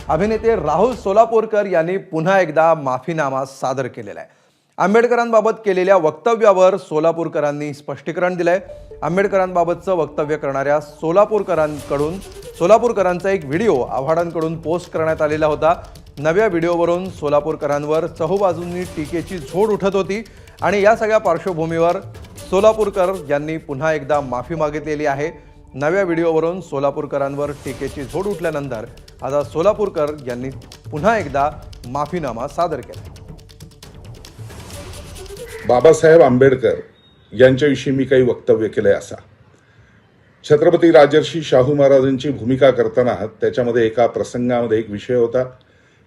अभिनेते राहुल सोलापूरकर यांनी पुन्हा एकदा माफीनामा सादर केलेला आहे। आंबेडकरांबाबत केलेल्या वक्तव्यावर सोलापूरकरांनी स्पष्टीकरण दिलंय। आंबेडकरांबाबतचं वक्तव्य करणाऱ्या सोलापूरकरांचा एक व्हिडिओ आव्हाडांकडून पोस्ट करण्यात आलेला होता। नव्या व्हिडिओवरून सोलापूरकरांवर चहूबाजूंनी टीकेची झोड उठत होती आणि या सगळ्या पार्श्वभूमीवर सोलापूरकर यांनी पुन्हा एकदा माफी मागितलेली आहे। नव्या व्हिडिओवरून सोलापूरकरांवर टीकेची झोड उठल्यानंतर आता सोलापूरकर यांनी पुन्हा एकदा माफीनामा सादर केला। बाबासाहेब आंबेडकर यांच्याविषयी मी काही वक्तव्य केलंय असा। छत्रपती राजर्षी शाहू महाराजांची भूमिका करताना त्याच्यामध्ये एका प्रसंगामध्ये एक विषय होता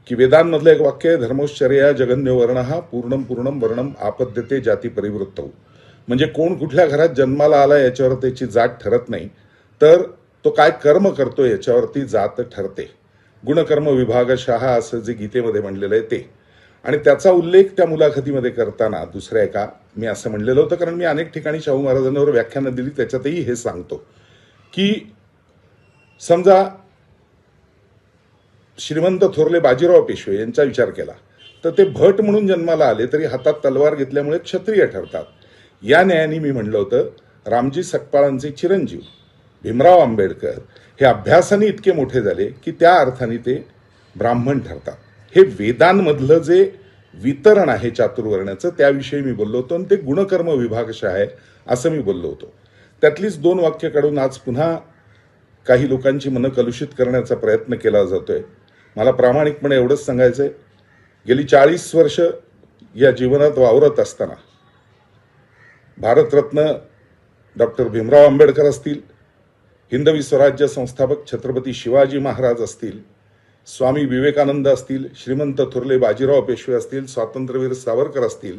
की वेदांमधलं एक वाक्य आहे, धर्मोश्चर्या जगन्यो वर्णः पूर्णम पूर्णम वर्णम आपद्यते जाती परिवृत्तौ। म्हणजे कोण कुठल्या घरात जन्माला आला याच्यावर त्याची जात ठरत नाही, तर तो काय कर्म करतो याच्यावरती जात ठरते। गुणकर्म विभागशः असं जे गीतेमध्ये म्हणलेलं आहे ते, आणि त्याचा उल्लेख त्या मुलाखतीमध्ये करताना दुसऱ्या एका मी असं म्हणलेलं होतं, कारण मी अनेक ठिकाणी शाहू महाराजांवर व्याख्यानं दिली, त्याच्यातही हे सांगतो की समजा श्रीमंत थोरले बाजीराव पेशवे यांचा विचार केला तर ते भट म्हणून जन्माला आले तरी हातात तलवार घेतल्यामुळे क्षत्रिय ठरतात। या न्यायाने मी म्हणलं होतं रामजी सकपाळांचे चिरंजीव भीमराव आंबेडकर हे अभ्यासाने इतके मोठे झाले की त्या अर्थाने ते ब्राह्मण ठरतात। हे वेदांमधलं जे वितरण आहे चातुर्वर्ण्याचं त्याविषयी मी बोललो होतो आणि ते गुणकर्म विभागशः आहे असं मी बोललो होतो। त्यातलीच दोन वाक्य काढून आज पुन्हा काही लोकांची मनं कलुषित करण्याचा प्रयत्न केला जातोय। मला प्रामाणिकपणे एवढंच सांगायचंय, गेली 40 वर्ष या जीवनात वावरत असताना भारतरत्न डॉक्टर भीमराव आंबेडकर असतील, हिंदवी स्वराज्य संस्थापक छत्रपती शिवाजी महाराज असतील, स्वामी विवेकानंद असतील, श्रीमंत थोरले बाजीराव पेशवे असतील, स्वातंत्र्यवीर सावरकर असतील,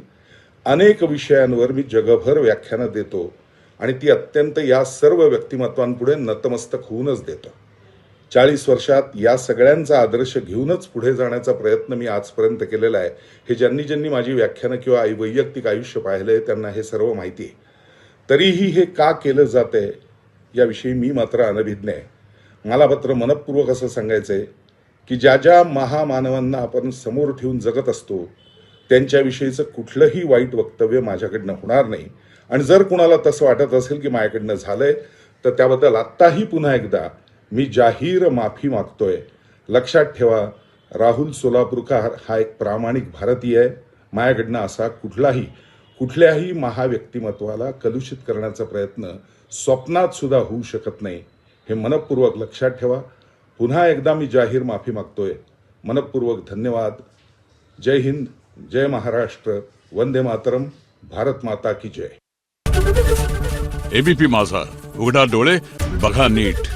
अनेक विषयांवर मी जगभर व्याख्यानं देतो आणि ती अत्यंत या सर्व व्यक्तिमत्वांपुढे नतमस्तक होऊनच देतो। 40 वर्षात या सगळ्यांचा आदर्श घेऊनच पुढे जाण्याचा प्रयत्न मी आजपर्यंत केलेला आहे। हे ज्यांनी माझी व्याख्यानं किंवा वैयक्तिक आयुष्य पाहिलंय त्यांना हे सर्व माहिती आहे। तरीही हे का केलं जातंय याविषयी मी मात्र अनभिज्ञ आहे। मला मात्र मनपूर्वक असं सांगायचंय की ज्या ज्या महामानवांना आपण समोर ठेवून जगत असतो त्यांच्याविषयीचं कुठलंही वाईट वक्तव्य माझ्याकडनं होणार नाही, आणि जर कुणाला तसं वाटत असेल की माझ्याकडनं झालंय तर त्याबद्दल आत्ताही पुन्हा एकदा मी जाहीर माफी मागतोय। लक्षात ठेवा, राहुल सोलापूरकर हा एक प्रामाणिक भारतीय आहे। माझ्याकडनं असा कुठल्याही महाव्यक्तिमत्वाला कलुषित करण्याचा प्रयत्न स्वप्नात सुद्धा होऊ शकत नाही, हे मनपूर्वक लक्षात ठेवा। पुन्हा एकदा मी जाहीर माफी मागतोय। मनपूर्वक धन्यवाद। जय हिंद, जय महाराष्ट्र, वंदे मातरम, भारत माता की जय। एबीपी माझा, उघडा डोळे बघा नीट।